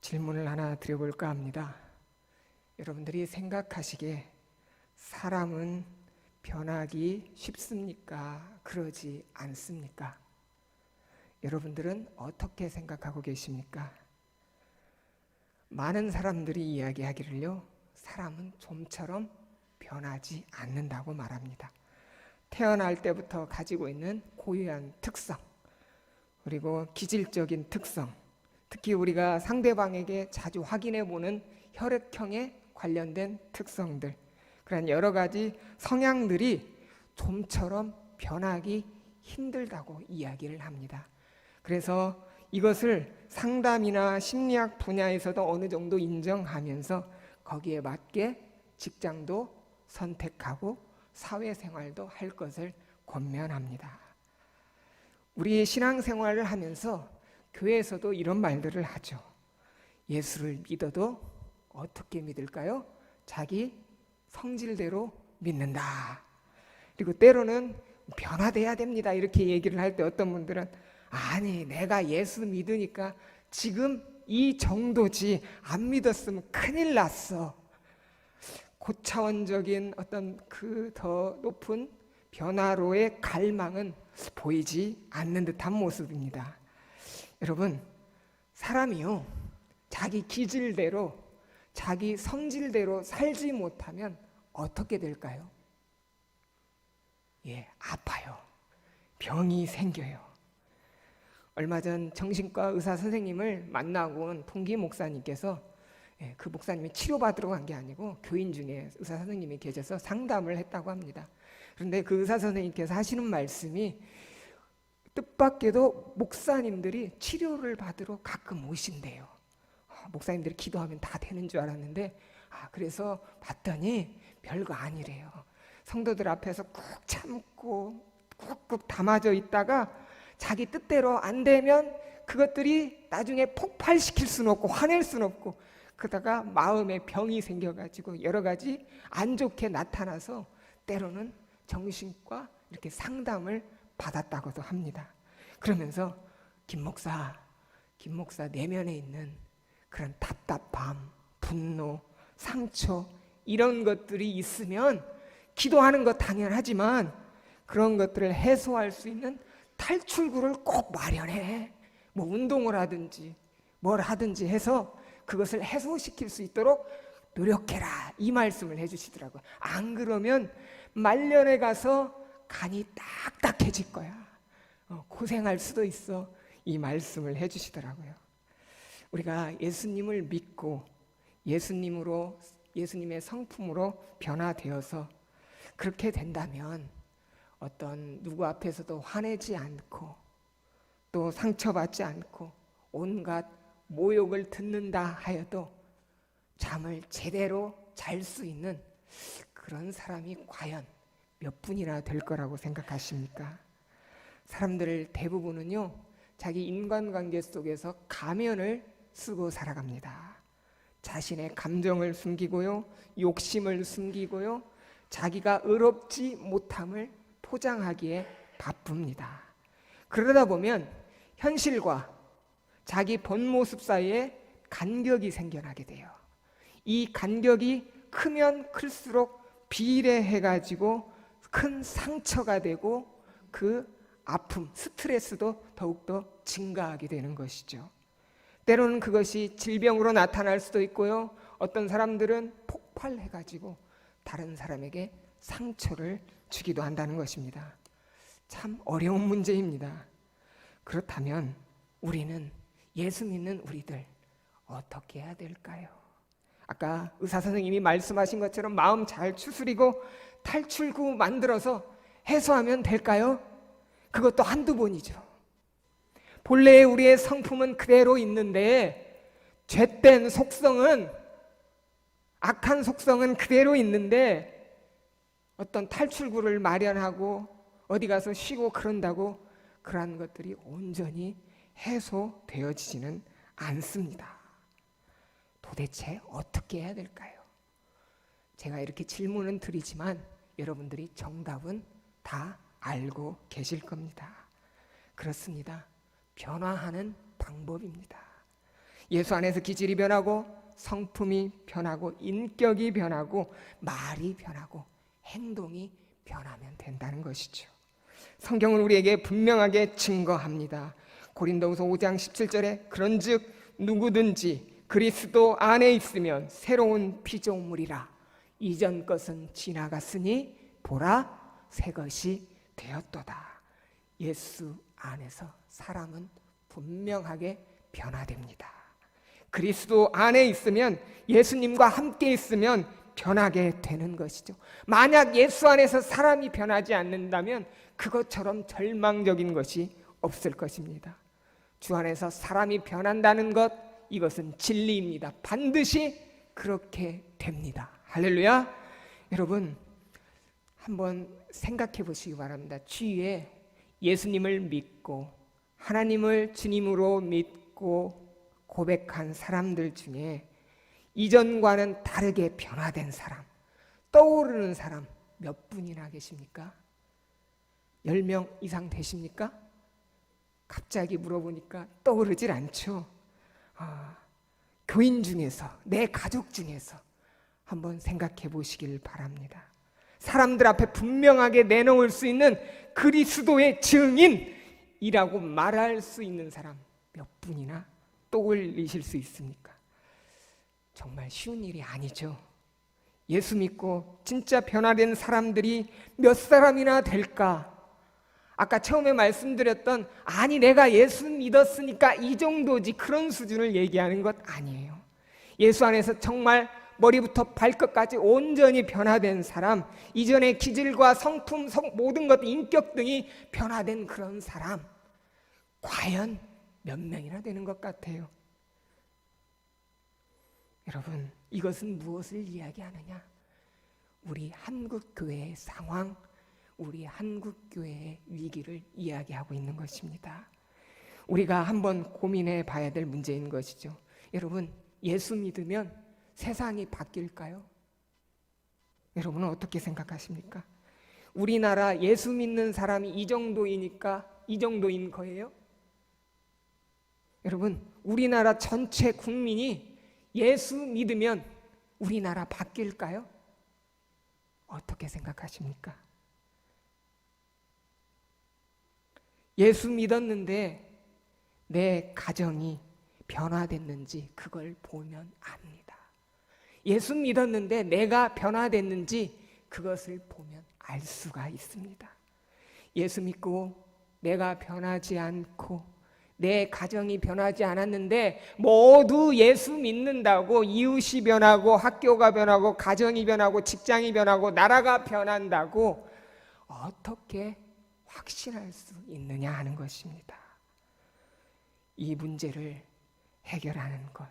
질문을 하나 드려볼까 합니다. 여러분들이 생각하시기에 사람은 변하기 쉽습니까? 그러지 않습니까? 여러분들은 어떻게 생각하고 계십니까? 많은 사람들이 이야기하기를요, 사람은 좀처럼 변하지 않는다고 말합니다. 태어날 때부터 가지고 있는 고유한 특성, 그리고 기질적인 특성, 특히 우리가 상대방에게 자주 확인해 보는 혈액형에 관련된 특성들, 그런 여러 가지 성향들이 좀처럼 변하기 힘들다고 이야기를 합니다. 그래서 이것을 상담이나 심리학 분야에서도 어느 정도 인정하면서 거기에 맞게 직장도 선택하고 사회생활도 할 것을 권면합니다. 우리 신앙생활을 하면서 교회에서도 이런 말들을 하죠. 예수를 믿어도 어떻게 믿을까요? 자기 성질대로 믿는다. 그리고 때로는 변화돼야 됩니다. 이렇게 얘기를 할 때 어떤 분들은 아니, 내가 예수 믿으니까 지금 이 정도지, 안 믿었으면 큰일 났어. 고차원적인 어떤 그 더 높은 변화로의 갈망은 보이지 않는 듯한 모습입니다. 여러분, 사람이요, 자기 기질대로, 자기 성질대로 살지 못하면 어떻게 될까요? 아파요. 병이 생겨요. 얼마 전 정신과 의사 선생님을 만나고 온 동기 목사님께서, 그 목사님이 치료받으러 간 게 아니고 교인 중에 의사 선생님이 계셔서 상담을 했다고 합니다. 그런데 그 의사 선생님께서 하시는 말씀이, 뜻밖에도 목사님들이 치료를 받으러 가끔 오신대요. 목사님들이 기도하면 다 되는 줄 알았는데, 그래서 봤더니 별거 아니래요. 성도들 앞에서 꾹 참고 꾹꾹 담아져 있다가 자기 뜻대로 안 되면 그것들이 나중에 폭발시킬 수는 없고 화낼 수는 없고, 그러다가 마음에 병이 생겨가지고 여러 가지 안 좋게 나타나서 때로는 정신과 이렇게 상담을 받았다고도 합니다. 그러면서 김 목사 내면에 있는 그런 답답함, 분노, 상처, 이런 것들이 있으면 기도하는 것 당연하지만 그런 것들을 해소할 수 있는 탈출구를 꼭 마련해. 뭐 운동을 하든지 뭘 하든지 해서 그것을 해소시킬 수 있도록 노력해라, 이 말씀을 해주시더라고요. 안 그러면 말년에 가서 간이 딱딱해질 거야. 고생할 수도 있어. 이 말씀을 해주시더라고요. 우리가 예수님을 믿고 예수님의 성품으로 변화되어서 그렇게 된다면 어떤 누구 앞에서도 화내지 않고 또 상처받지 않고 온갖 모욕을 듣는다 하여도 잠을 제대로 잘 수 있는 그런 사람이 과연 몇 분이나 될 거라고 생각하십니까? 사람들 대부분은요, 자기 인간관계 속에서 가면을 쓰고 살아갑니다. 자신의 감정을 숨기고요, 욕심을 숨기고요, 자기가 의롭지 못함을 포장하기에 바쁩니다. 그러다 보면 현실과 자기 본 모습 사이에 간격이 생겨나게 돼요. 이 간격이 크면 클수록 비례해가지고 큰 상처가 되고 그 아픔, 스트레스도 더욱더 증가하게 되는 것이죠. 때로는 그것이 질병으로 나타날 수도 있고요, 어떤 사람들은 폭발해가지고 다른 사람에게 상처를 주기도 한다는 것입니다. 참 어려운 문제입니다. 그렇다면 우리는, 예수 믿는 우리들 어떻게 해야 될까요? 아까 의사 선생님이 말씀하신 것처럼 마음 잘 추스리고 탈출구 만들어서 해소하면 될까요? 그것도 한두 번이죠. 본래의 우리의 성품은 그대로 있는데, 죄된 속성은, 악한 속성은 그대로 있는데 어떤 탈출구를 마련하고 어디 가서 쉬고 그런다고 그러한 것들이 온전히 해소되어지지는 않습니다. 도대체 어떻게 해야 될까요? 제가 이렇게 질문은 드리지만 여러분들이 정답은 다 알고 계실 겁니다. 그렇습니다. 변화하는 방법입니다. 예수 안에서 기질이 변하고 성품이 변하고 인격이 변하고 말이 변하고 행동이 변하면 된다는 것이죠. 성경은 우리에게 분명하게 증거합니다. 고린도후서 5장 17절에 그런즉 누구든지 그리스도 안에 있으면 새로운 피조물이라 이전 것은 지나갔으니 보라 새 것이 되었도다. 예수 안에서 사람은 분명하게 변화됩니다. 그리스도 안에 있으면, 예수님과 함께 있으면 변하게 되는 것이죠. 만약 예수 안에서 사람이 변하지 않는다면 그것처럼 절망적인 것이 없을 것입니다. 주 안에서 사람이 변한다는 것, 이것은 진리입니다. 반드시 그렇게 됩니다. 할렐루야. 여러분 한번 생각해 보시기 바랍니다. 주위에 예수님을 믿고 하나님을 주님으로 믿고 고백한 사람들 중에 이전과는 다르게 변화된 사람, 떠오르는 사람 몇 분이나 계십니까? 10명 이상 되십니까? 갑자기 물어보니까 떠오르질 않죠. 교인 중에서, 내 가족 중에서 한번 생각해 보시길 바랍니다. 사람들 앞에 분명하게 내놓을 수 있는 그리스도의 증인이라고 말할 수 있는 사람 몇 분이나 떠올리실 수 있습니까? 정말 쉬운 일이 아니죠. 예수 믿고 진짜 변화된 사람들이 몇 사람이나 될까? 아까 처음에 말씀드렸던 아니 내가 예수 믿었으니까 이 정도지, 그런 수준을 얘기하는 것 아니에요. 예수 안에서 정말 머리부터 발끝까지 온전히 변화된 사람, 이전의 기질과 성품, 모든 것, 인격 등이 변화된 그런 사람, 과연 몇 명이나 되는 것 같아요? 여러분, 이것은 무엇을 이야기하느냐? 우리 한국교회의 상황, 우리 한국교회의 위기를 이야기하고 있는 것입니다. 우리가 한번 고민해 봐야 될 문제인 것이죠. 여러분, 예수 믿으면 세상이 바뀔까요? 여러분은 어떻게 생각하십니까? 우리나라 예수 믿는 사람이 이 정도이니까 이 정도인 거예요? 여러분, 우리나라 전체 국민이 예수 믿으면 우리나라 바뀔까요? 어떻게 생각하십니까? 예수 믿었는데 내 가정이 변화됐는지 그걸 보면 압니다. 예수 믿었는데 내가 변화됐는지 그것을 보면 알 수가 있습니다. 예수 믿고 내가 변하지 않고 내 가정이 변하지 않았는데 모두 예수 믿는다고 이웃이 변하고 학교가 변하고 가정이 변하고 직장이 변하고 나라가 변한다고 어떻게 확신할 수 있느냐 하는 것입니다. 이 문제를 해결하는 것,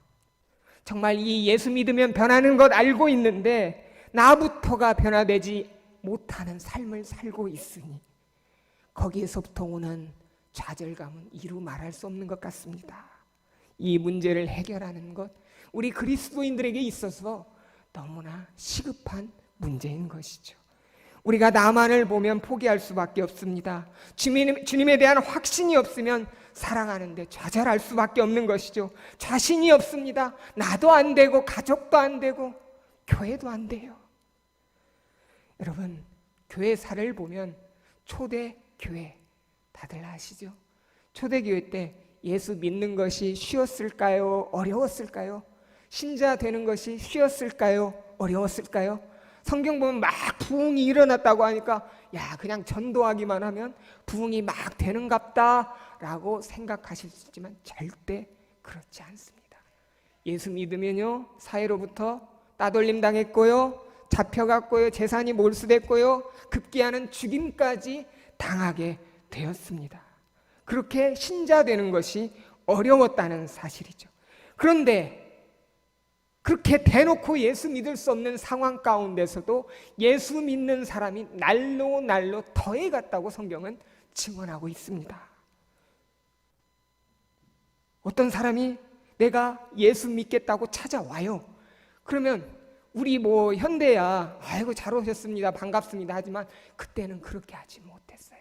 정말 이 예수 믿으면 변하는 것 알고 있는데 나부터가 변화되지 못하는 삶을 살고 있으니 거기에서부터 오는 좌절감은 이루 말할 수 없는 것 같습니다. 이 문제를 해결하는 것, 우리 그리스도인들에게 있어서 너무나 시급한 문제인 것이죠. 우리가 나만을 보면 포기할 수밖에 없습니다. 주님에 대한 확신이 없으면 살아가는데 좌절할 수밖에 없는 것이죠. 자신이 없습니다. 나도 안 되고 가족도 안 되고 교회도 안 돼요. 여러분, 교회사를 보면 초대교회 다들 아시죠? 초대교회 때 예수 믿는 것이 쉬웠을까요? 어려웠을까요? 신자 되는 것이 쉬웠을까요? 어려웠을까요? 성경 보면 막 부흥이 일어났다고 하니까 야, 그냥 전도하기만 하면 부흥이 막 되는갑다 라고 생각하실 수 있지만 절대 그렇지 않습니다. 예수 믿으면요, 사회로부터 따돌림 당했고요, 잡혀갔고요, 재산이 몰수됐고요, 급기야는 죽임까지 당하게 되었습니다. 그렇게 신자 되는 것이 어려웠다는 사실이죠. 그런데 그렇게 대놓고 예수 믿을 수 없는 상황 가운데서도 예수 믿는 사람이 날로 더해갔다고 성경은 증언하고 있습니다. 어떤 사람이 내가 예수 믿겠다고 찾아와요. 그러면 우리 현대야 아이고 잘 오셨습니다, 반갑습니다 하지만 그때는 그렇게 하지 못했어요.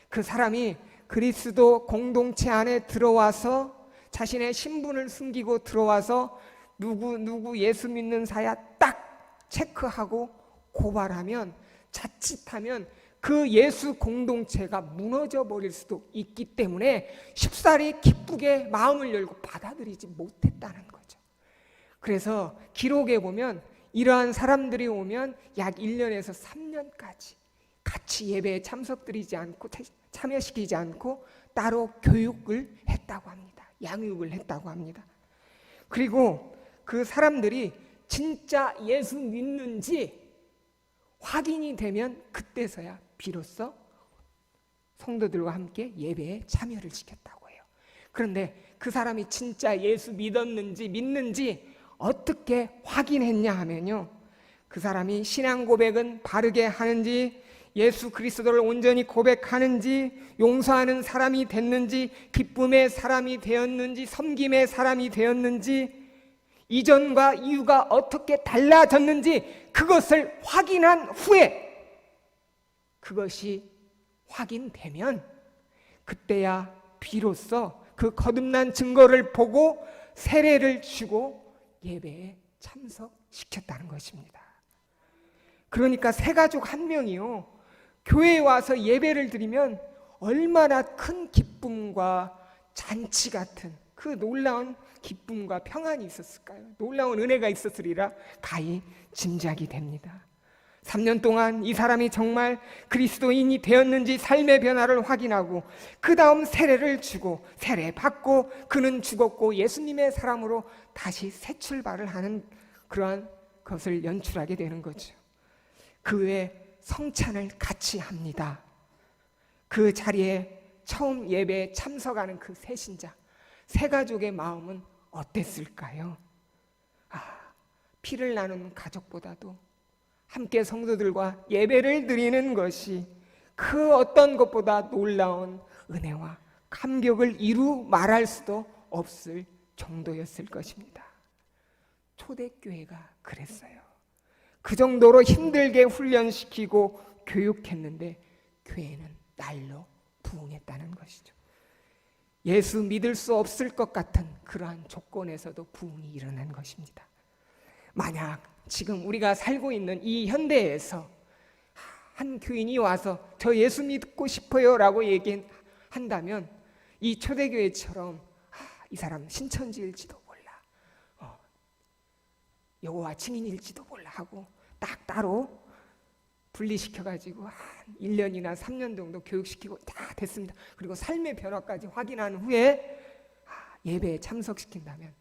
그 사람이 그리스도 공동체 안에 들어와서 자신의 신분을 숨기고 들어와서 누구 예수 믿는 사야 딱 체크하고 고발하면, 자칫하면 그 예수 공동체가 무너져 버릴 수도 있기 때문에 쉽사리 기쁘게 마음을 열고 받아들이지 못했다는 거죠. 그래서 기록에 보면 이러한 사람들이 오면 약 1년에서 3년까지 같이 예배에 참석드리지 않고 참여시키지 않고 따로 교육을 했다고 합니다. 양육을 했다고 합니다. 그리고 그 사람들이 진짜 예수 믿는지 확인이 되면 그때서야 비로소 성도들과 함께 예배에 참여를 시켰다고 해요. 그런데 그 사람이 진짜 예수 믿는지 어떻게 확인했냐 하면요, 그 사람이 신앙 고백은 바르게 하는지, 예수 그리스도를 온전히 고백하는지, 용서하는 사람이 됐는지, 기쁨의 사람이 되었는지, 섬김의 사람이 되었는지, 이전과 이유가 어떻게 달라졌는지 그것을 확인한 후에, 그것이 확인되면 그때야 비로소 그 거듭난 증거를 보고 세례를 주고 예배에 참석시켰다는 것입니다. 그러니까 새 가족 한 명이요, 교회에 와서 예배를 드리면 얼마나 큰 기쁨과 잔치 같은 그 놀라운 기쁨과 평안이 있었을까요? 놀라운 은혜가 있었으리라 가히 짐작이 됩니다. 3년 동안 이 사람이 정말 그리스도인이 되었는지 삶의 변화를 확인하고 그 다음 세례를 주고 세례 받고 그는 죽었고 예수님의 사람으로 다시 새 출발을 하는 그러한 것을 연출하게 되는 거죠. 그 외에 성찬을 같이 합니다. 그 자리에 처음 예배에 참석하는 그 새 신자, 새 가족의 마음은 어땠을까요? 피를 나누는 가족보다도 함께 성도들과 예배를 드리는 것이 그 어떤 것보다 놀라운 은혜와 감격을 이루 말할 수도 없을 정도였을 것입니다. 초대교회가 그랬어요. 그 정도로 힘들게 훈련시키고 교육했는데 교회는 날로 부흥했다는 것이죠. 예수 믿을 수 없을 것 같은 그러한 조건에서도 부흥이 일어난 것입니다. 만약 지금 우리가 살고 있는 이 현대에서 한 교인이 와서 저 예수 믿고 싶어요 라고 얘기한다면 이 초대교회처럼 이 사람 신천지일지도 몰라, 여호와 증인일지도 몰라 하고 딱 따로 분리시켜가지고 한 1년이나 3년 정도 교육시키고 다 됐습니다. 그리고 삶의 변화까지 확인한 후에 예배에 참석시킨다면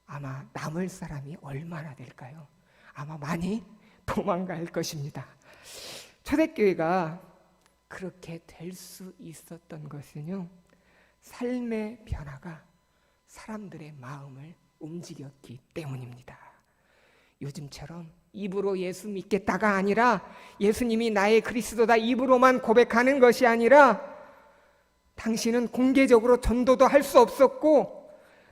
아마 남을 사람이 얼마나 될까요? 아마 많이 도망갈 것입니다. 초대교회가 그렇게 될 수 있었던 것은요, 삶의 변화가 사람들의 마음을 움직였기 때문입니다. 요즘처럼 입으로 예수 믿겠다가 아니라 예수님이 나의 그리스도다 입으로만 고백하는 것이 아니라 당신은 공개적으로 전도도 할 수 없었고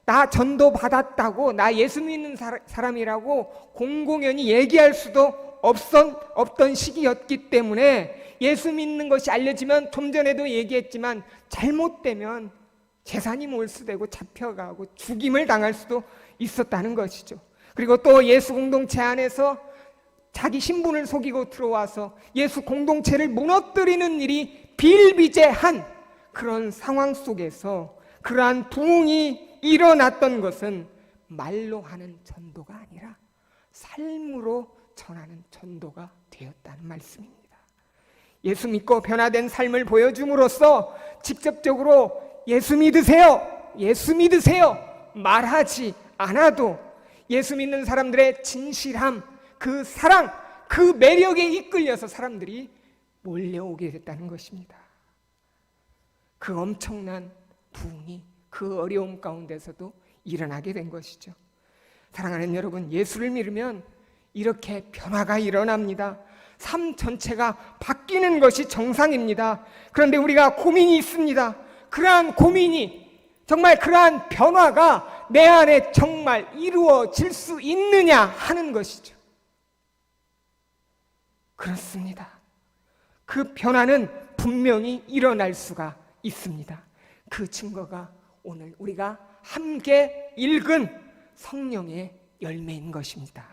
나 전도 받았다고 나 예수 믿는 사람이라고 공공연히 얘기할 수도 없던 시기였기 때문에 예수 믿는 것이 알려지면 좀 전에도 얘기했지만 잘못되면 재산이 몰수되고 잡혀가고 죽임을 당할 수도 있었다는 것이죠. 그리고 또 예수 공동체 안에서 자기 신분을 속이고 들어와서 예수 공동체를 무너뜨리는 일이 비일비재한 그런 상황 속에서 그러한 부흥이 일어났던 것은 말로 하는 전도가 아니라 삶으로 전하는 전도가 되었다는 말씀입니다. 예수 믿고 변화된 삶을 보여줌으로써 직접적으로 예수 믿으세요, 예수 믿으세요 말하지 않아도 예수 믿는 사람들의 진실함, 그 사랑, 그 매력에 이끌려서 사람들이 몰려오게 됐다는 것입니다. 그 엄청난 부흥이 그 어려움 가운데서도 일어나게 된 것이죠. 사랑하는 여러분, 예수를 믿으면 이렇게 변화가 일어납니다. 삶 전체가 바뀌는 것이 정상입니다. 그런데 우리가 고민이 있습니다. 그러한 고민이, 정말 그러한 변화가 내 안에 정말 이루어질 수 있느냐 하는 것이죠. 그렇습니다. 그 변화는 분명히 일어날 수가 있습니다. 그 증거가 오늘 우리가 함께 읽은 성령의 열매인 것입니다.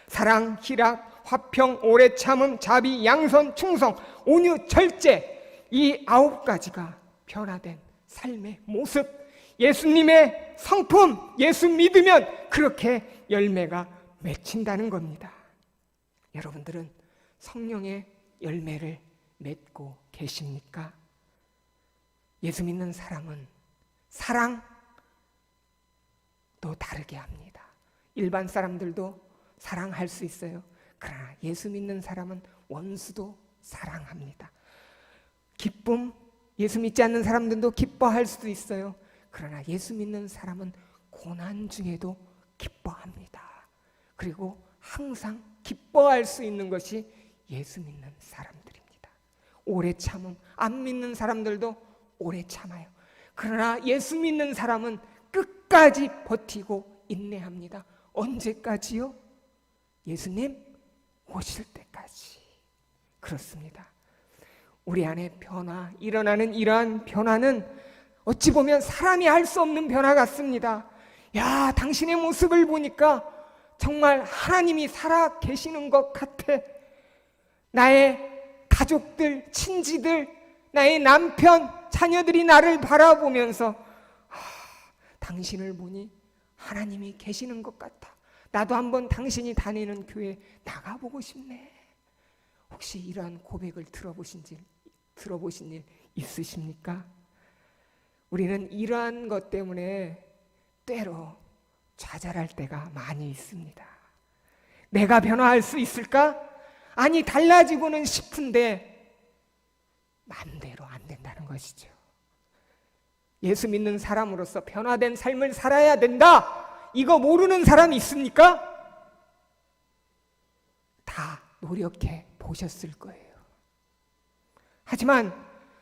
사랑, 희락, 화평, 오래 참음, 자비, 양선, 충성, 온유, 절제, 이 9가지가 변화된 삶의 모습, 예수님의 성품, 예수 믿으면 그렇게 열매가 맺힌다는 겁니다. 여러분들은 성령의 열매를 맺고 계십니까? 예수 믿는 사람은 사랑도 다르게 합니다. 일반 사람들도 사랑할 수 있어요. 그러나 예수 믿는 사람은 원수도 사랑합니다. 기쁨, 예수 믿지 않는 사람들도 기뻐할 수도 있어요. 그러나 예수 믿는 사람은 고난 중에도 기뻐합니다. 그리고 항상 기뻐할 수 있는 것이 예수 믿는 사람들입니다. 오래 참음, 안 믿는 사람들도 오래 참아요. 그러나 예수 믿는 사람은 끝까지 버티고 인내합니다. 언제까지요? 예수님 오실 때까지. 그렇습니다. 우리 안에 변화, 일어나는 이러한 변화는 어찌 보면 사람이 할 수 없는 변화 같습니다. 야, 당신의 모습을 보니까 정말 하나님이 살아 계시는 것 같아. 나의 가족들, 친지들, 나의 남편, 자녀들이 나를 바라보면서 당신을 보니 하나님이 계시는 것 같아. 나도 한번 당신이 다니는 교회 나가보고 싶네. 혹시 이러한 고백을 들어보신 일 있으십니까? 우리는 이러한 것 때문에 때로 좌절할 때가 많이 있습니다. 내가 변화할 수 있을까? 아니, 달라지고는 싶은데 마음대로 안 된다는 것이죠. 예수 믿는 사람으로서 변화된 삶을 살아야 된다. 이거 모르는 사람 있습니까? 다 노력해 보셨을 거예요. 하지만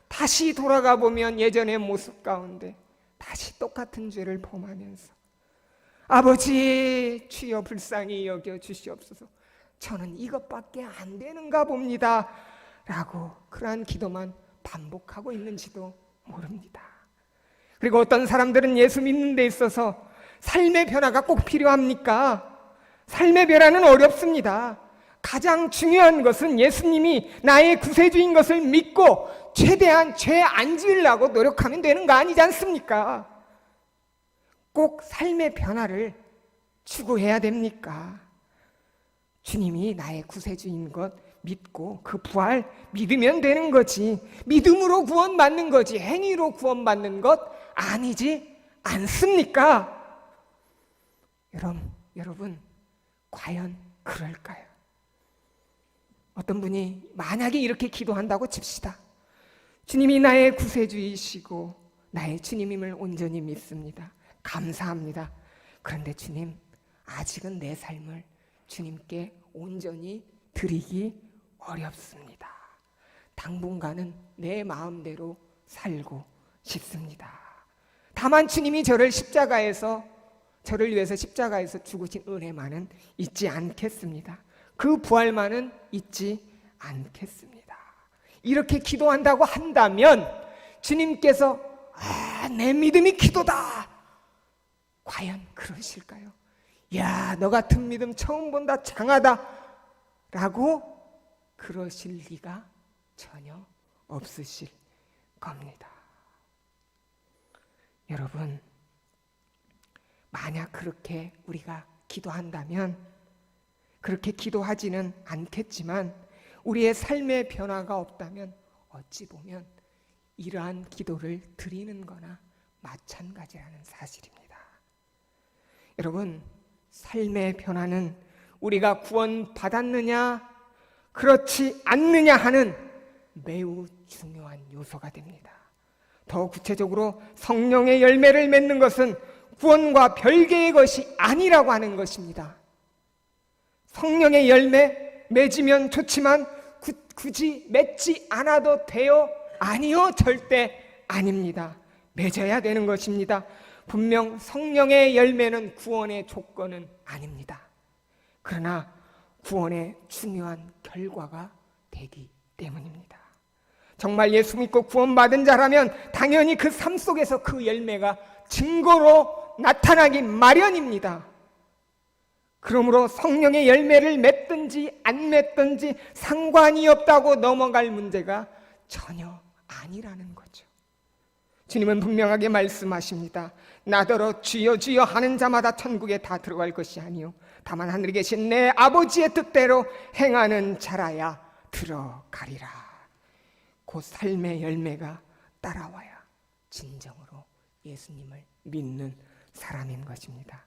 다시 돌아가 보면 예전의 모습 가운데 다시 똑같은 죄를 범하면서 아버지 주여 불쌍히 여겨 주시옵소서, 저는 이것밖에 안 되는가 봅니다 라고 그러한 기도만 반복하고 있는지도 모릅니다. 그리고 어떤 사람들은 예수 믿는 데 있어서 삶의 변화가 꼭 필요합니까? 삶의 변화는 어렵습니다. 가장 중요한 것은 예수님이 나의 구세주인 것을 믿고 최대한 죄 안 지으려고 노력하면 되는 거 아니지 않습니까? 꼭 삶의 변화를 추구해야 됩니까? 주님이 나의 구세주인 것 믿고 그 부활 믿으면 되는 거지, 믿음으로 구원받는 거지 행위로 구원받는 것 아니지 않습니까? 여러분 과연 그럴까요? 어떤 분이 만약에 이렇게 기도한다고 칩시다. 주님이 나의 구세주이시고 나의 주님임을 온전히 믿습니다. 감사합니다. 그런데 주님, 아직은 내 삶을 주님께 온전히 드리기 어렵습니다. 당분간은 내 마음대로 살고 싶습니다. 다만 주님이 저를 위해서 십자가에서 죽으신 은혜만은 잊지 않겠습니다. 그 부활만은 잊지 않겠습니다. 이렇게 기도한다고 한다면 주님께서 내 믿음이 기도다, 과연 그러실까요? 야, 너 같은 믿음 처음 본다, 장하다 라고 그러실 리가 전혀 없으실 겁니다. 여러분, 만약 그렇게 우리가 기도한다면, 그렇게 기도하지는 않겠지만 우리의 삶의 변화가 없다면 어찌 보면 이러한 기도를 드리는 거나 마찬가지라는 사실입니다. 여러분, 삶의 변화는 우리가 구원받았느냐 그렇지 않느냐 하는 매우 중요한 요소가 됩니다. 더 구체적으로 성령의 열매를 맺는 것은 구원과 별개의 것이 아니라고 하는 것입니다. 성령의 열매 맺으면 좋지만 굳이 맺지 않아도 돼요? 아니요, 절대 아닙니다. 맺어야 되는 것입니다. 분명 성령의 열매는 구원의 조건은 아닙니다. 그러나 구원의 중요한 결과가 되기 때문입니다. 정말 예수 믿고 구원받은 자라면 당연히 그 삶 속에서 그 열매가 증거로 나타나기 마련입니다. 그러므로 성령의 열매를 맺든지 안 맺든지 상관이 없다고 넘어갈 문제가 전혀 아니라는 거죠. 주님은 분명하게 말씀하십니다. 나더러 주여 주여 하는 자마다 천국에 다 들어갈 것이 아니요 다만 하늘에 계신 내 아버지의 뜻대로 행하는 자라야 들어가리라. 그 삶의 열매가 따라와야 진정으로 예수님을 믿는 사람인 것입니다.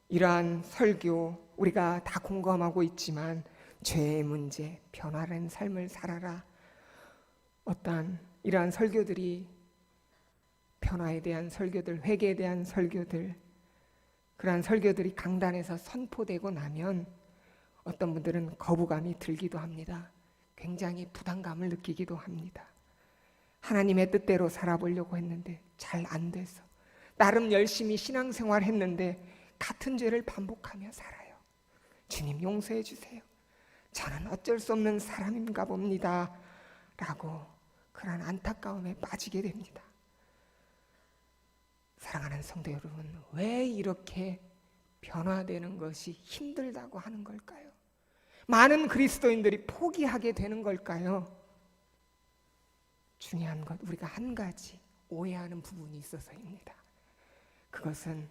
이러한 설교 우리가 다 공감하고 있지만 죄의 문제, 변화된 삶을 살아라, 어떠한 이러한 설교들이, 변화에 대한 설교들, 회개에 대한 설교들, 그러한 설교들이 강단에서 선포되고 나면 어떤 분들은 거부감이 들기도 합니다. 굉장히 부담감을 느끼기도 합니다. 하나님의 뜻대로 살아보려고 했는데 잘 안 돼서, 나름 열심히 신앙생활 했는데 같은 죄를 반복하며 살아요. 주님 용서해 주세요. 저는 어쩔 수 없는 사람인가 봅니다. 라고 그런 안타까움에 빠지게 됩니다. 사랑하는 성도 여러분, 왜 이렇게 변화되는 것이 힘들다고 하는 걸까요? 많은 그리스도인들이 포기하게 되는 걸까요? 중요한 것, 우리가 한 가지 오해하는 부분이 있어서입니다. 그것은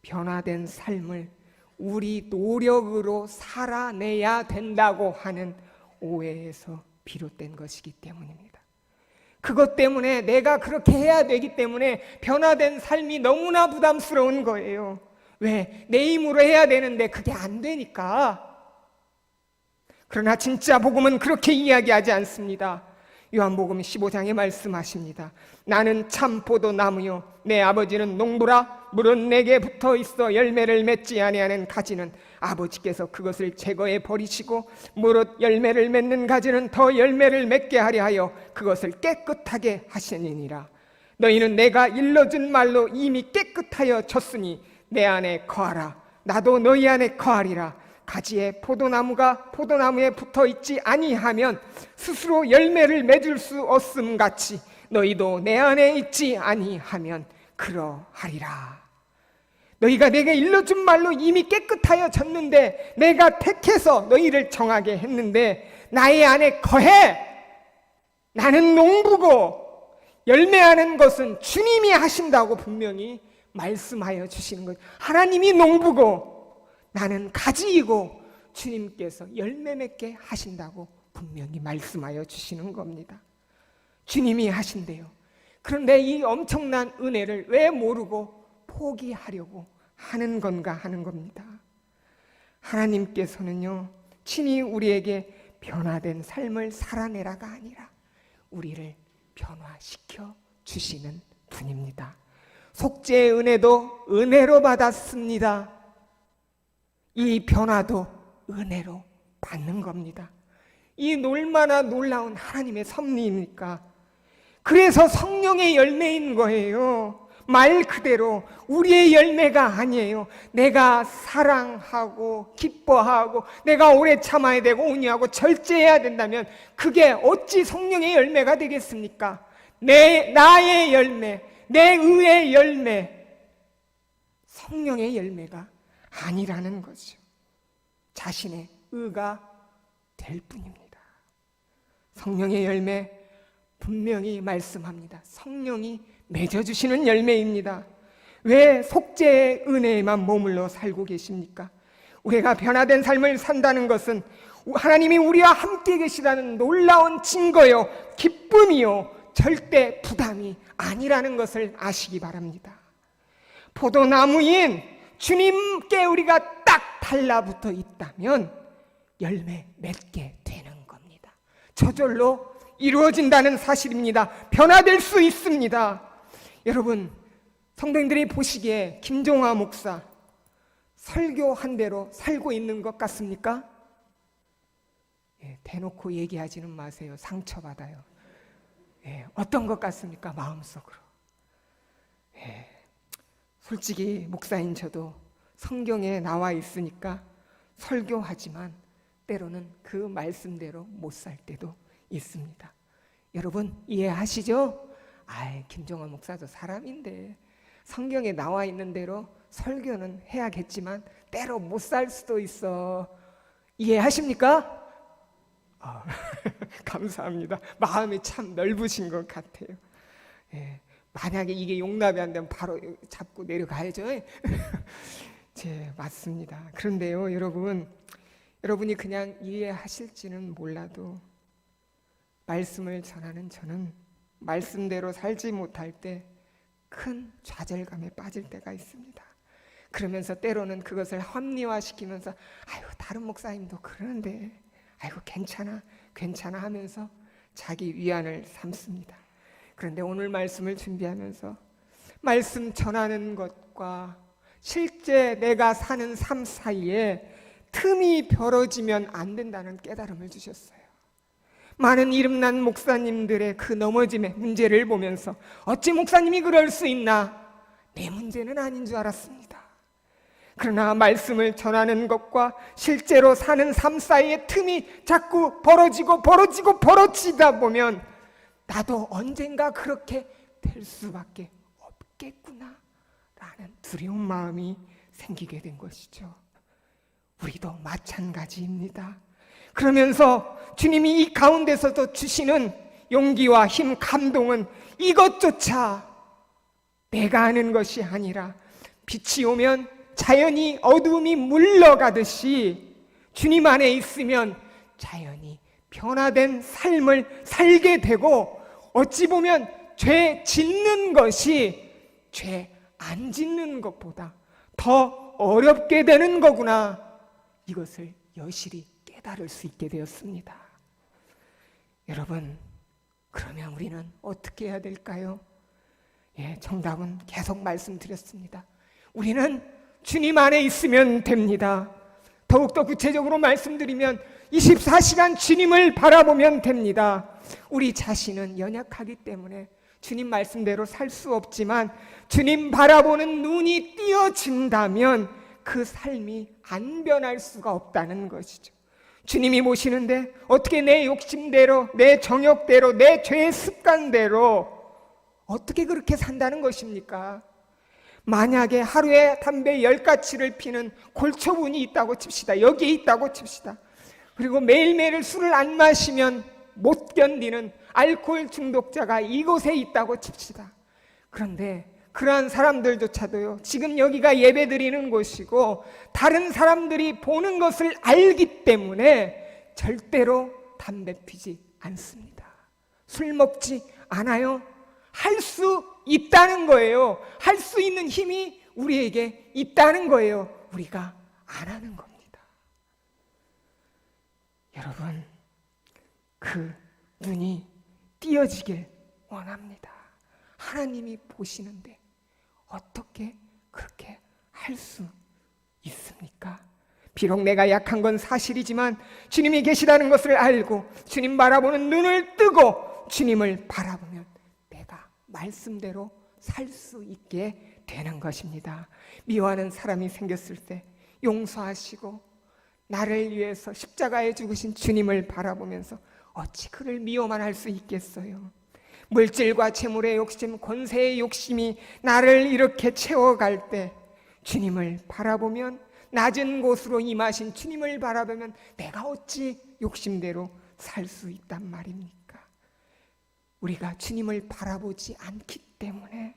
변화된 삶을 우리 노력으로 살아내야 된다고 하는 오해에서 비롯된 것이기 때문입니다. 그것 때문에 내가 그렇게 해야 되기 때문에 변화된 삶이 너무나 부담스러운 거예요. 왜? 내 힘으로 해야 되는데 그게 안 되니까. 그러나 진짜 복음은 그렇게 이야기하지 않습니다. 요한복음 15장에 말씀하십니다. 나는 참 포도나무요 내 아버지는 농부라. 물은 내게 붙어 있어 열매를 맺지 아니하는 가지는 아버지께서 그것을 제거해 버리시고 무릇 열매를 맺는 가지는 더 열매를 맺게 하려 하여 그것을 깨끗하게 하시니라. 너희는 내가 일러준 말로 이미 깨끗하여 졌으니 내 안에 거하라. 나도 너희 안에 거하리라. 가지에 포도나무가 포도나무에 붙어 있지 아니하면 스스로 열매를 맺을 수 없음 같이 너희도 내 안에 있지 아니하면 그러하리라. 너희가 내게 일러준 말로 이미 깨끗하여 졌는데 내가 택해서 너희를 정하게 했는데 나의 안에 거해. 나는 농부고 열매하는 것은 주님이 하신다고 분명히 말씀하여 주시는 거예요. 하나님이 농부고 나는 가지이고 주님께서 열매 맺게 하신다고 분명히 말씀하여 주시는 겁니다. 주님이 하신대요. 그런데 이 엄청난 은혜를 왜 모르고 포기하려고 하는 건가 하는 겁니다. 하나님께서는요, 친히 우리에게 변화된 삶을 살아내라가 아니라 우리를 변화시켜 주시는 분입니다. 속죄의 은혜도 은혜로 받았습니다. 이 변화도 은혜로 받는 겁니다. 이 얼마나 놀라운 하나님의 섭리입니까? 그래서 성령의 열매인 거예요. 말 그대로 우리의 열매가 아니에요. 내가 사랑하고 기뻐하고 내가 오래 참아야 되고 온유하고 절제해야 된다면 그게 어찌 성령의 열매가 되겠습니까? 나의 열매, 내 의의 열매, 성령의 열매가 아니라는 거죠. 자신의 의가 될 뿐입니다. 성령의 열매 분명히 말씀합니다. 성령이 맺어주시는 열매입니다. 왜 속죄의 은혜에만 머물러 살고 계십니까? 우리가 변화된 삶을 산다는 것은 하나님이 우리와 함께 계시다는 놀라운 증거요, 기쁨이요, 절대 부담이 아니라는 것을 아시기 바랍니다. 포도나무인 주님께 우리가 딱 달라붙어 있다면 열매 맺게 되는 겁니다. 저절로 이루어진다는 사실입니다. 변화될 수 있습니다. 여러분, 성도님들이 보시기에 김종화 목사 설교한 대로 살고 있는 것 같습니까? 대놓고 얘기하지는 마세요. 상처받아요. 어떤 것 같습니까? 마음속으로. 솔직히 목사인 저도 성경에 나와 있으니까 설교하지만 때로는 그 말씀대로 못 살 때도 있습니다. 여러분 이해하시죠? 김종환 목사도 사람인데 성경에 나와 있는 대로 설교는 해야겠지만 때로 못 살 수도 있어. 이해하십니까? 감사합니다. 마음이 참 넓으신 것 같아요. 예, 만약에 이게 용납이 안 되면 바로 잡고 내려가야죠. 맞습니다. 그런데요, 여러분이 그냥 이해하실지는 몰라도 말씀을 전하는 저는 말씀대로 살지 못할 때 큰 좌절감에 빠질 때가 있습니다. 그러면서 때로는 그것을 합리화시키면서 아유, 다른 목사님도 그러는데 아이고, 괜찮아 하면서 자기 위안을 삼습니다. 그런데 오늘 말씀을 준비하면서 말씀 전하는 것과 실제 내가 사는 삶 사이에 틈이 벌어지면 안 된다는 깨달음을 주셨어요. 많은 이름난 목사님들의 그 넘어짐의 문제를 보면서 어찌 목사님이 그럴 수 있나? 내 문제는 아닌 줄 알았습니다. 그러나 말씀을 전하는 것과 실제로 사는 삶 사이의 틈이 자꾸 벌어지다 보면 나도 언젠가 그렇게 될 수밖에 없겠구나 라는 두려운 마음이 생기게 된 것이죠. 우리도 마찬가지입니다. 그러면서 주님이 이 가운데서도 주시는 용기와 힘, 감동은 이것조차 내가 아는 것이 아니라 빛이 오면 자연히 어둠이 물러가듯이 주님 안에 있으면 자연히 변화된 삶을 살게 되고, 어찌 보면 죄 짓는 것이 죄 안 짓는 것보다 더 어렵게 되는 거구나, 이것을 여실히 깨달을 수 있게 되었습니다. 여러분, 그러면 우리는 어떻게 해야 될까요? 정답은 계속 말씀드렸습니다. 우리는 주님 안에 있으면 됩니다. 더욱더 구체적으로 말씀드리면 24시간 주님을 바라보면 됩니다. 우리 자신은 연약하기 때문에 주님 말씀대로 살 수 없지만 주님 바라보는 눈이 띄어진다면 그 삶이 안 변할 수가 없다는 것이죠. 주님이 보시는데 어떻게 내 욕심대로, 내 정욕대로, 내 죄의 습관대로 어떻게 그렇게 산다는 것입니까? 만약에 하루에 담배 10가치를 피는 골초분이 있다고 칩시다. 여기에 있다고 칩시다. 그리고 매일매일 술을 안 마시면 못 견디는 알코올 중독자가 이곳에 있다고 칩시다. 그런데 그러한 사람들조차도요, 지금 여기가 예배드리는 곳이고 다른 사람들이 보는 것을 알기 때문에 절대로 담배 피지 않습니다. 술 먹지 않아요. 할 수 있다는 거예요. 할 수 있는 힘이 우리에게 있다는 거예요. 우리가 안 하는 겁니다. 여러분, 그 눈이 띄어지길 원합니다. 하나님이 보시는데 어떻게 그렇게 할 수 있습니까? 비록 내가 약한 건 사실이지만 주님이 계시다는 것을 알고 주님 바라보는 눈을 뜨고 주님을 바라보면 내가 말씀대로 살 수 있게 되는 것입니다. 미워하는 사람이 생겼을 때 용서하시고 나를 위해서 십자가에 죽으신 주님을 바라보면서 어찌 그를 미워만 할 수 있겠어요? 물질과 재물의 욕심, 권세의 욕심이 나를 이렇게 채워갈 때 주님을 바라보면, 낮은 곳으로 임하신 주님을 바라보면 내가 어찌 욕심대로 살 수 있단 말입니까? 우리가 주님을 바라보지 않기 때문에,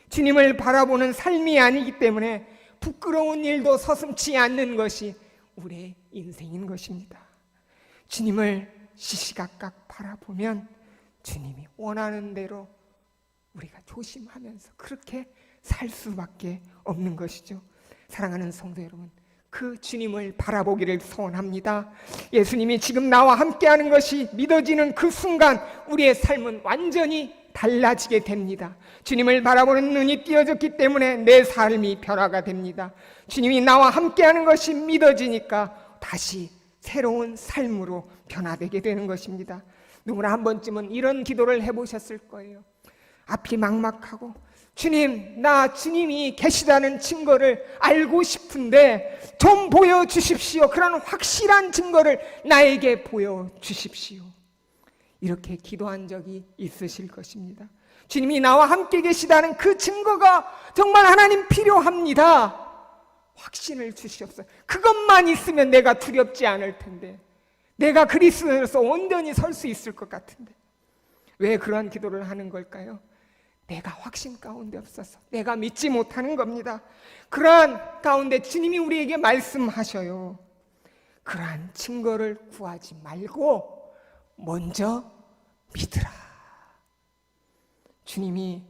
주님을 바라보는 삶이 아니기 때문에 부끄러운 일도 서슴지 않는 것이 우리의 인생인 것입니다. 주님을 시시각각 바라보면 주님이 원하는 대로 우리가 조심하면서 그렇게 살 수밖에 없는 것이죠. 사랑하는 성도 여러분, 그 주님을 바라보기를 소원합니다. 예수님이 지금 나와 함께하는 것이 믿어지는 그 순간 우리의 삶은 완전히 달라지게 됩니다. 주님을 바라보는 눈이 띄어졌기 때문에 내 삶이 변화가 됩니다. 주님이 나와 함께하는 것이 믿어지니까 다시 새로운 삶으로 변화되게 되는 것입니다. 누구나 한 번쯤은 이런 기도를 해보셨을 거예요. 앞이 막막하고 주님, 나 주님이 계시다는 증거를 알고 싶은데 좀 보여주십시오. 그런 확실한 증거를 나에게 보여주십시오. 이렇게 기도한 적이 있으실 것입니다. 주님이 나와 함께 계시다는 그 증거가 정말 하나님 필요합니다. 확신을 주시옵소서. 그것만 있으면 내가 두렵지 않을 텐데, 내가 그리스도로서 온전히 설 수 있을 것 같은데 왜 그러한 기도를 하는 걸까요? 내가 확신 가운데 없어서 내가 믿지 못하는 겁니다. 그러한 가운데 주님이 우리에게 말씀하셔요. 그러한 증거를 구하지 말고 먼저 믿으라. 주님이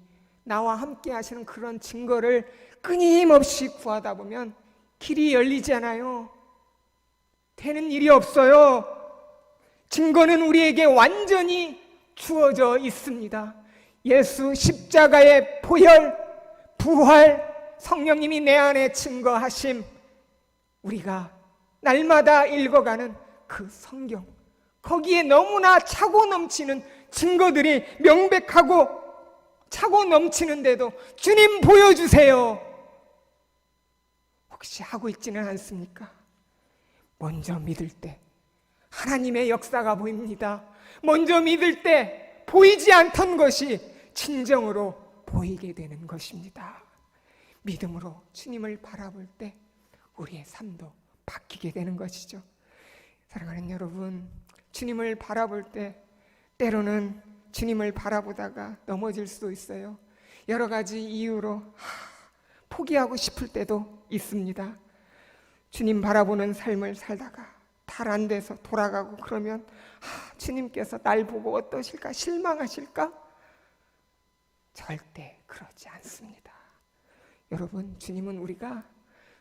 나와 함께 하시는 그런 증거를 끊임없이 구하다 보면 길이 열리잖아요. 되는 일이 없어요. 증거는 우리에게 완전히 주어져 있습니다. 예수 십자가의 보혈, 부활, 성령님이 내 안에 증거하심, 우리가 날마다 읽어가는 그 성경, 거기에 너무나 차고 넘치는 증거들이 명백하고 차고 넘치는데도 주님 보여주세요. 혹시 하고 있지는 않습니까? 먼저 믿을 때 하나님의 역사가 보입니다. 먼저 믿을 때 보이지 않던 것이 진정으로 보이게 되는 것입니다. 믿음으로 주님을 바라볼 때 우리의 삶도 바뀌게 되는 것이죠. 사랑하는 여러분, 주님을 바라볼 때 때로는 주님을 바라보다가 넘어질 수도 있어요. 여러 가지 이유로 포기하고 싶을 때도 있습니다. 주님 바라보는 삶을 살다가 잘 안 돼서 돌아가고 그러면 주님께서 날 보고 어떠실까? 실망하실까? 절대 그러지 않습니다. 여러분, 주님은 우리가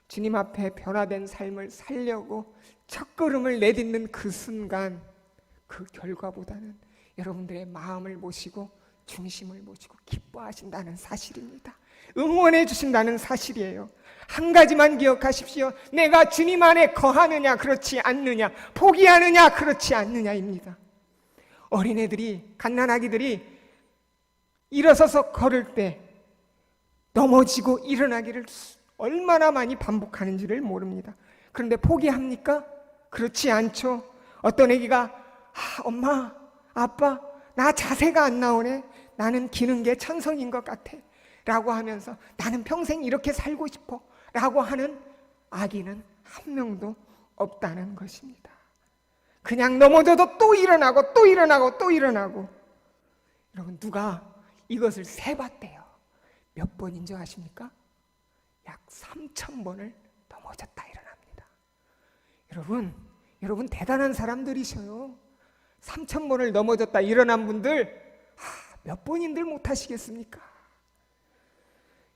주님 앞에 변화된 삶을 살려고 첫걸음을 내딛는 그 순간, 그 결과보다는 여러분들의 마음을 모시고 중심을 모시고 기뻐하신다는 사실입니다. 응원해 주신다는 사실이에요. 한 가지만 기억하십시오. 내가 주님 안에 거하느냐 그렇지 않느냐, 포기하느냐 그렇지 않느냐입니다. 어린애들이, 갓난아기들이 일어서서 걸을 때 넘어지고 일어나기를 얼마나 많이 반복하는지를 모릅니다. 그런데 포기합니까? 그렇지 않죠. 어떤 애기가 엄마, 아빠, 나 자세가 안 나오네. 나는 기는 게 천성인 것 같아 라고 하면서 나는 평생 이렇게 살고 싶어 라고 하는 아기는 한 명도 없다는 것입니다. 그냥 넘어져도 또 일어나고 또 일어나고 또 일어나고. 여러분, 누가 이것을 세봤대요. 몇 번인 줄 아십니까? 약 3,000번을 넘어졌다 일어납니다. 여러분 대단한 사람들이셔요. 3,000번을 넘어졌다 일어난 분들 몇 번인들 못하시겠습니까?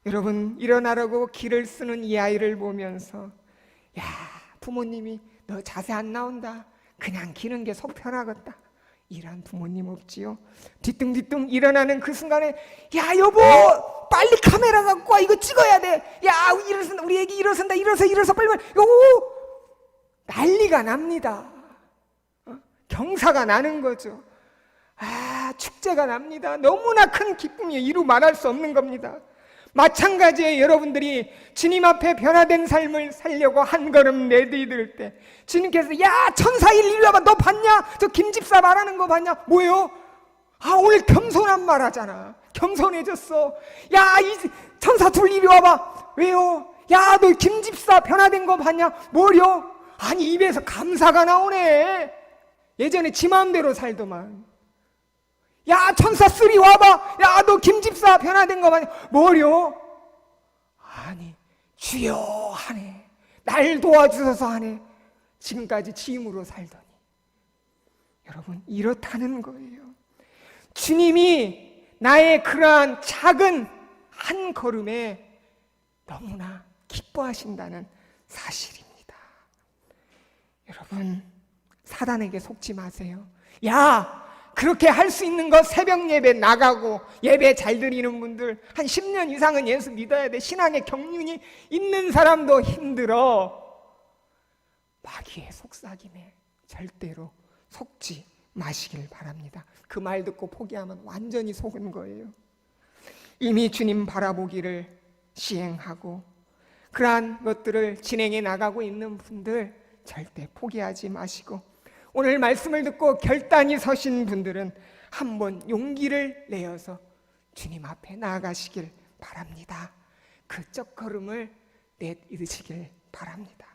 여러분, 일어나라고 길을 쓰는 이 아이를 보면서 야, 부모님이 너 자세 안 나온다, 그냥 기는 게 속 편하겠다, 이란 부모님 없지요. 뒤뚱뒤뚱 일어나는 그 순간에 야, 여보 빨리 카메라 갖고 와, 이거 찍어야 돼. 야, 일어선다, 우리 애기 일어선다, 일어서 빨리 여보, 난리가 납니다. 경사가 나는 거죠. 축제가 납니다. 너무나 큰 기쁨이에요. 이루 말할 수 없는 겁니다. 마찬가지에 여러분들이 주님 앞에 변화된 삶을 살려고 한 걸음 내디딜 때 주님께서 야, 천사일 이리 와봐. 너 봤냐? 저 김집사 말하는 거 봤냐? 뭐예요? 오늘 겸손한 말 하잖아. 겸손해졌어. 야, 이 천사 둘 이리 와봐. 왜요? 야, 너 김집사 변화된 거 봤냐? 뭐요? 아니, 입에서 감사가 나오네. 예전에 지 마음대로 살더만. 야, 천사 쓰리 와봐. 야, 너 김집사 변화된 거 봤냐? 뭐요? 아니, 주여 하네. 날 도와주셔서 하네. 지금까지 지 힘으로 살더니. 여러분, 이렇다는 거예요. 주님이 나의 그러한 작은 한 걸음에 너무나 기뻐하신다는 사실입니다. 여러분, 사단에게 속지 마세요. 야, 그렇게 할 수 있는 거 새벽 예배 나가고 예배 잘 드리는 분들 한 10년 이상은 예수 믿어야 돼. 신앙의 경륜이 있는 사람도 힘들어. 마귀의 속삭임에 절대로 속지 마시길 바랍니다. 그 말 듣고 포기하면 완전히 속은 거예요. 이미 주님 바라보기를 시행하고 그러한 것들을 진행해 나가고 있는 분들 절대 포기하지 마시고, 오늘 말씀을 듣고 결단이 서신 분들은 한번 용기를 내어서 주님 앞에 나아가시길 바랍니다. 그 첫걸음을 내딛으시길 바랍니다.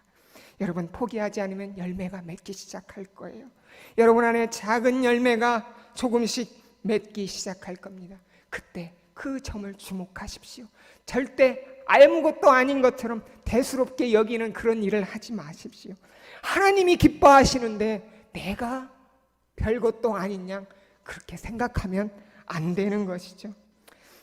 여러분, 포기하지 않으면 열매가 맺기 시작할 거예요. 여러분 안에 작은 열매가 조금씩 맺기 시작할 겁니다. 그때 그 점을 주목하십시오. 절대 아무것도 아닌 것처럼 대수롭게 여기는 그런 일을 하지 마십시오. 하나님이 기뻐하시는데 내가 별것도 아닌 양 그렇게 생각하면 안 되는 것이죠.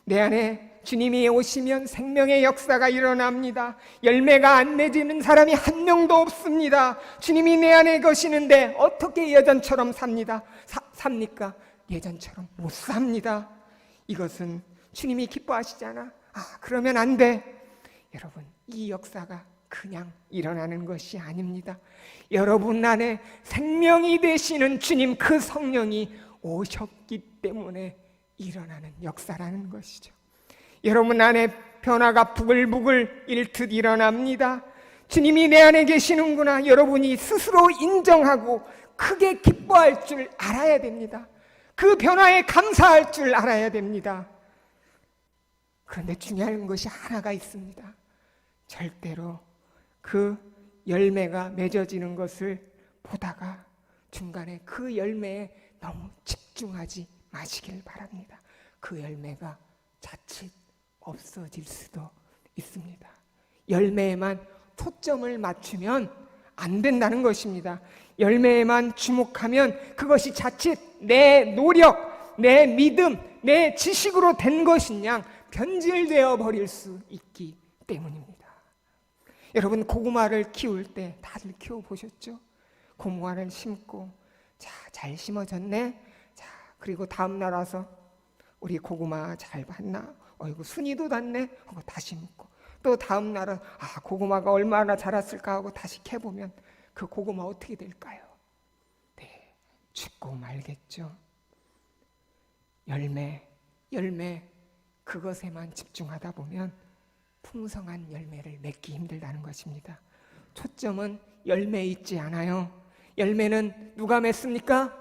내 안에 주님이 오시면 생명의 역사가 일어납니다. 열매가 안 맺는 사람이 한 명도 없습니다. 주님이 내 안에 계시는데 어떻게 예전처럼 삽니까? 예전처럼 못 삽니다. 이것은 주님이 기뻐하시잖아. 그러면 안 돼. 여러분, 이 역사가 그냥 일어나는 것이 아닙니다. 여러분 안에 생명이 되시는 주님, 그 성령이 오셨기 때문에 일어나는 역사라는 것이죠. 여러분 안에 변화가 부글부글 일듯 일어납니다. 주님이 내 안에 계시는구나. 여러분이 스스로 인정하고 크게 기뻐할 줄 알아야 됩니다. 그 변화에 감사할 줄 알아야 됩니다. 그런데 중요한 것이 하나가 있습니다. 절대로 그 열매가 맺어지는 것을 보다가 중간에 그 열매에 너무 집중하지 마시길 바랍니다. 그 열매가 자칫 없어질 수도 있습니다. 열매에만 초점을 맞추면 안 된다는 것입니다. 열매에만 주목하면 그것이 자칫 내 노력, 내 믿음, 내 지식으로 된 것이냐 변질되어 버릴 수 있기 때문입니다. 여러분, 고구마를 키울 때 다들 키워보셨죠? 고구마를 심고 잘 심어졌네. 그리고 다음 날 와서 우리 고구마 잘 봤나? 어이구, 순이도 닿네 하고 다시 묻고, 또 다음 날은 고구마가 얼마나 자랐을까 하고 다시 캐보면 그 고구마 어떻게 될까요? 네, 죽고 말겠죠. 열매 그것에만 집중하다 보면 풍성한 열매를 맺기 힘들다는 것입니다. 초점은 열매에 있지 않아요. 열매는 누가 맺습니까?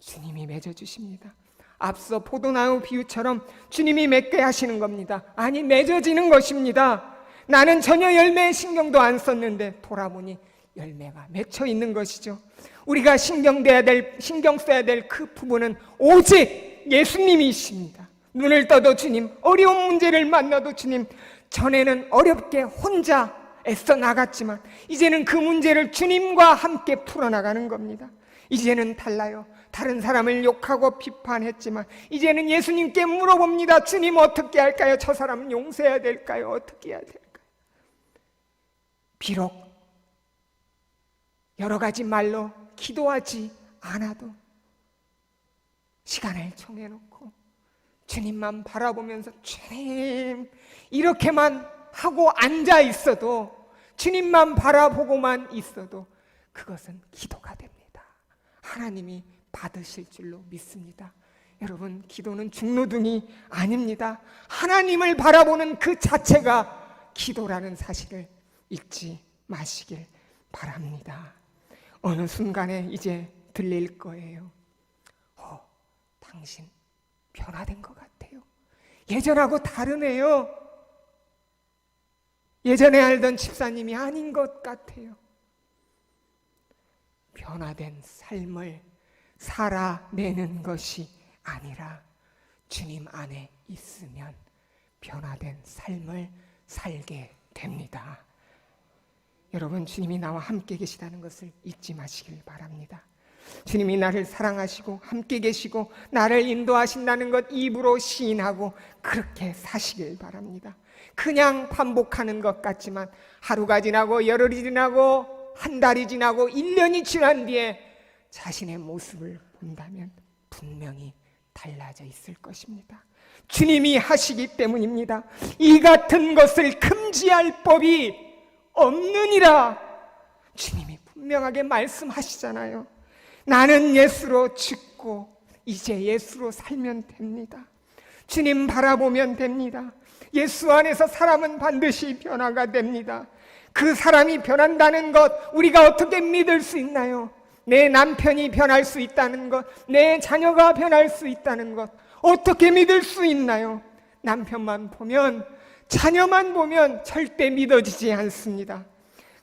주님이 맺어주십니다. 앞서 포도나무 비유처럼 주님이 맺게 하시는 겁니다. 아니, 맺어지는 것입니다. 나는 전혀 열매에 신경도 안 썼는데 돌아보니 열매가 맺혀 있는 것이죠. 우리가 신경 써야 될 그 부분은 오직 예수님이십니다. 눈을 떠도 주님, 어려운 문제를 만나도 주님. 전에는 어렵게 혼자 애써 나갔지만 이제는 그 문제를 주님과 함께 풀어나가는 겁니다. 이제는 달라요. 다른 사람을 욕하고 비판했지만 이제는 예수님께 물어봅니다. 주님, 어떻게 할까요? 저 사람 용서해야 될까요? 어떻게 해야 될까요? 비록 여러 가지 말로 기도하지 않아도 시간을 정해놓고 주님만 바라보면서 주님 이렇게만 하고 앉아 있어도, 주님만 바라보고만 있어도 그것은 기도가 됩니다. 하나님이 받으실 줄로 믿습니다. 여러분, 기도는 중노둥이 아닙니다. 하나님을 바라보는 그 자체가 기도라는 사실을 잊지 마시길 바랍니다. 어느 순간에 이제 들릴 거예요. 당신 변화된 것 같아요. 예전하고 다르네요. 예전에 알던 집사님이 아닌 것 같아요. 변화된 삶을 살아내는 것이 아니라 주님 안에 있으면 변화된 삶을 살게 됩니다. 여러분, 주님이 나와 함께 계시다는 것을 잊지 마시길 바랍니다. 주님이 나를 사랑하시고 함께 계시고 나를 인도하신다는 것 입으로 시인하고 그렇게 사시길 바랍니다. 그냥 반복하는 것 같지만 하루가 지나고 열흘이 지나고 한 달이 지나고 1년이 지난 뒤에 자신의 모습을 본다면 분명히 달라져 있을 것입니다. 주님이 하시기 때문입니다. 이 같은 것을 금지할 법이 없느니라. 주님이 분명하게 말씀하시잖아요. 나는 예수로 죽고 이제 예수로 살면 됩니다. 주님 바라보면 됩니다. 예수 안에서 사람은 반드시 변화가 됩니다. 그 사람이 변한다는 것 우리가 어떻게 믿을 수 있나요? 내 남편이 변할 수 있다는 것, 내 자녀가 변할 수 있다는 것 어떻게 믿을 수 있나요? 남편만 보면, 자녀만 보면 절대 믿어지지 않습니다.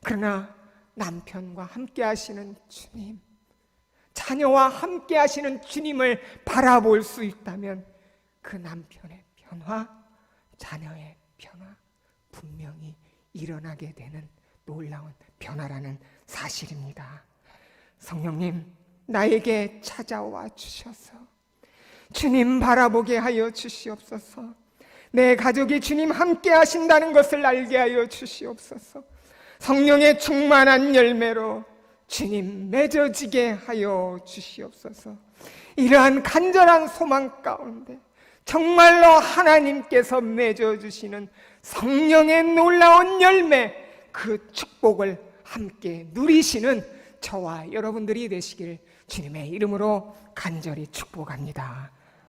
그러나 남편과 함께 하시는 주님, 자녀와 함께 하시는 주님을 바라볼 수 있다면 그 남편의 변화, 자녀의 변화 분명히 일어나게 되는 놀라운 변화라는 사실입니다. 성령님, 나에게 찾아와 주셔서 주님 바라보게 하여 주시옵소서. 내 가족이 주님 함께 하신다는 것을 알게 하여 주시옵소서. 성령의 충만한 열매로 주님 맺어지게 하여 주시옵소서. 이러한 간절한 소망 가운데 정말로 하나님께서 맺어주시는 성령의 놀라운 열매, 그 축복을 함께 누리시는 저와 여러분들이 되시길 주님의 이름으로 간절히 축복합니다.